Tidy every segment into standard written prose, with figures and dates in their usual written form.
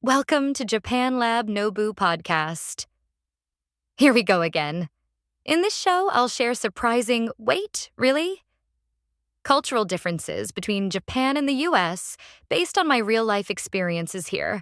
Welcome to Japan Lab Noboo Podcast. Here we go again. In this show, I'll share surprising, wait, really? Cultural differences between Japan and the US based on my real-life experiences here.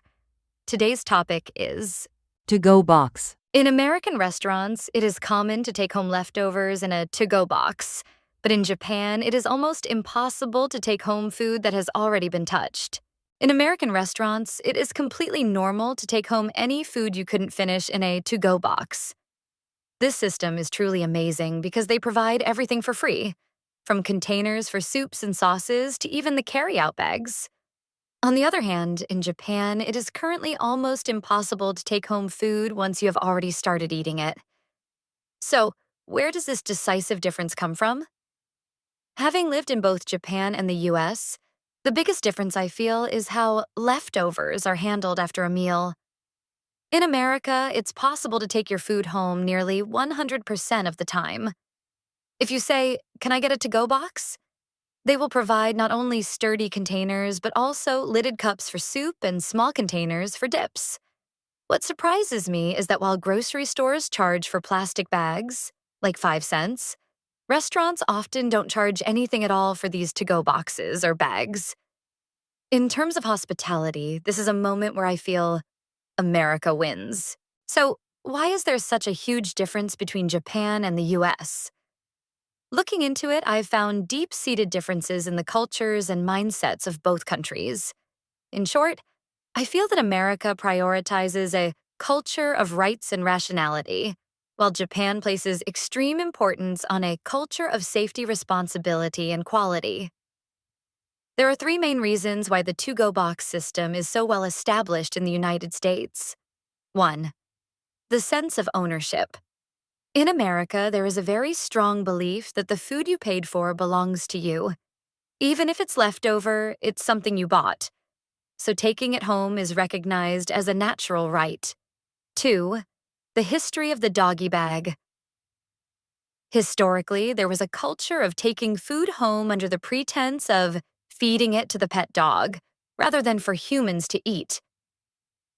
Today's topic is to-go box. In American restaurants, it is common to take home leftovers in a to-go box. But in Japan, it is almost impossible to take home food that has already been touched. In American restaurants, it is completely normal to take home any food you couldn't finish in a to-go box. This system is truly amazing because they provide everything for free, from containers for soups and sauces to even the carry-out bags. On the other hand, in Japan, it is currently almost impossible to take home food once you have already started eating it. So, where does this decisive difference come from? Having lived in both Japan and the US, the biggest difference I feel is how leftovers are handled after a meal. In America, it's possible to take your food home nearly 100% of the time. If you say, "Can I get a to-go box?" they will provide not only sturdy containers, but also lidded cups for soup and small containers for dips. What surprises me is that while grocery stores charge for plastic bags, like 5 cents, restaurants often don't charge anything at all for these to-go boxes or bags. In terms of hospitality, this is a moment where I feel America wins. So, why is there such a huge difference between Japan and the US? Looking into it, I've found deep-seated differences in the cultures and mindsets of both countries. In short, I feel that America prioritizes a culture of rights and rationality, while Japan places extreme importance on a culture of safety, responsibility, and quality. There are 3 main reasons why the to-go box system is so well established in the United States. 1. The sense of ownership. In America, there is a very strong belief that the food you paid for belongs to you. Even if it's leftover, it's something you bought. So taking it home is recognized as a natural right. 2. The history of the doggy bag. Historically, there was a culture of taking food home under the pretense of feeding it to the pet dog, rather than for humans to eat.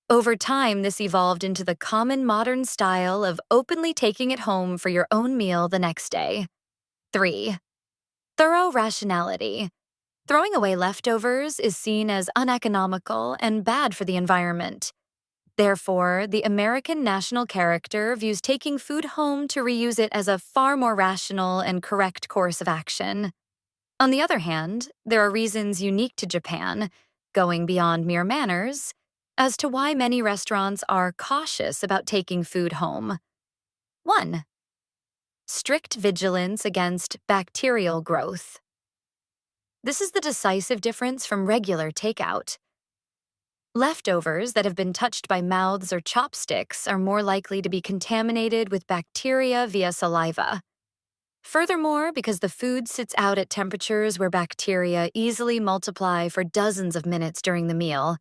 Over time, this evolved into the common modern style of openly taking it home for your own meal the next day. 3. Thorough rationality. Throwing away leftovers is seen as uneconomical and bad for the environment. Therefore, the American national character views taking food home to reuse it as a far more rational and correct course of action. On the other hand, there are reasons unique to Japan, going beyond mere manners, as to why many restaurants are cautious about taking food home. 1. Strict vigilance against bacterial growth. This is the decisive difference from regular takeout. Leftovers that have been touched by mouths or chopsticks are more likely to be contaminated with bacteria via saliva. Furthermore, because the food sits out at temperatures where bacteria easily multiply for dozens of minutes during the meal,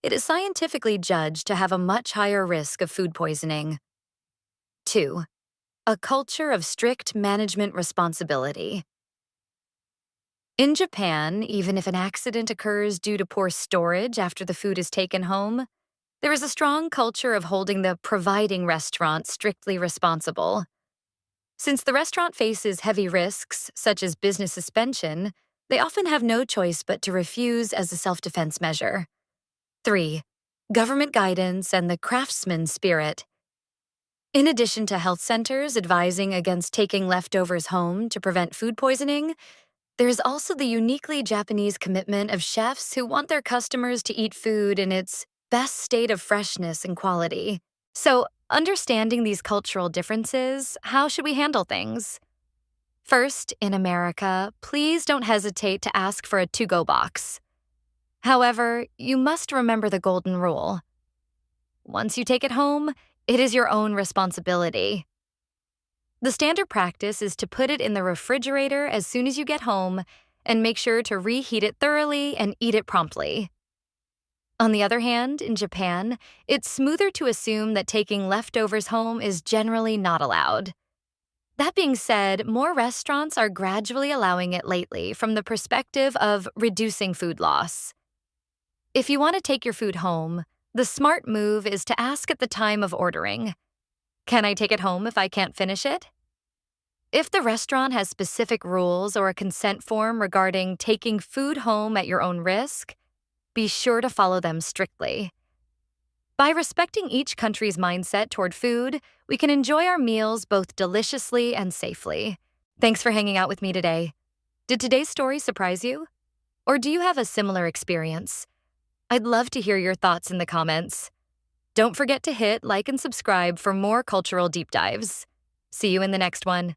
it is scientifically judged to have a much higher risk of food poisoning. 2. A culture of strict management responsibility. In Japan, even if an accident occurs due to poor storage after the food is taken home, there is a strong culture of holding the providing restaurant strictly responsible. Since the restaurant faces heavy risks, such as business suspension, they often have no choice but to refuse as a self-defense measure. 3. Government guidance and the craftsman spirit. In addition to health centers advising against taking leftovers home to prevent food poisoning, there is also the uniquely Japanese commitment of chefs who want their customers to eat food in its best state of freshness and quality. So, understanding these cultural differences, how should we handle things? First, in America, please don't hesitate to ask for a to-go box. However, you must remember the golden rule. Once you take it home, it is your own responsibility. The standard practice is to put it in the refrigerator as soon as you get home and make sure to reheat it thoroughly and eat it promptly. On the other hand, in Japan, it's smoother to assume that taking leftovers home is generally not allowed. That being said, more restaurants are gradually allowing it lately from the perspective of reducing food loss. If you want to take your food home, The smart move is to ask at the time of ordering, "Can I take it home if I can't finish it?" If the restaurant has specific rules or a consent form regarding taking food home at your own risk, be sure to follow them strictly. By respecting each country's mindset toward food, we can enjoy our meals both deliciously and safely. Thanks for hanging out with me today. Did today's story surprise you? Or do you have a similar experience? I'd love to hear your thoughts in the comments. Don't forget to hit like and subscribe for more cultural deep dives. See you in the next one.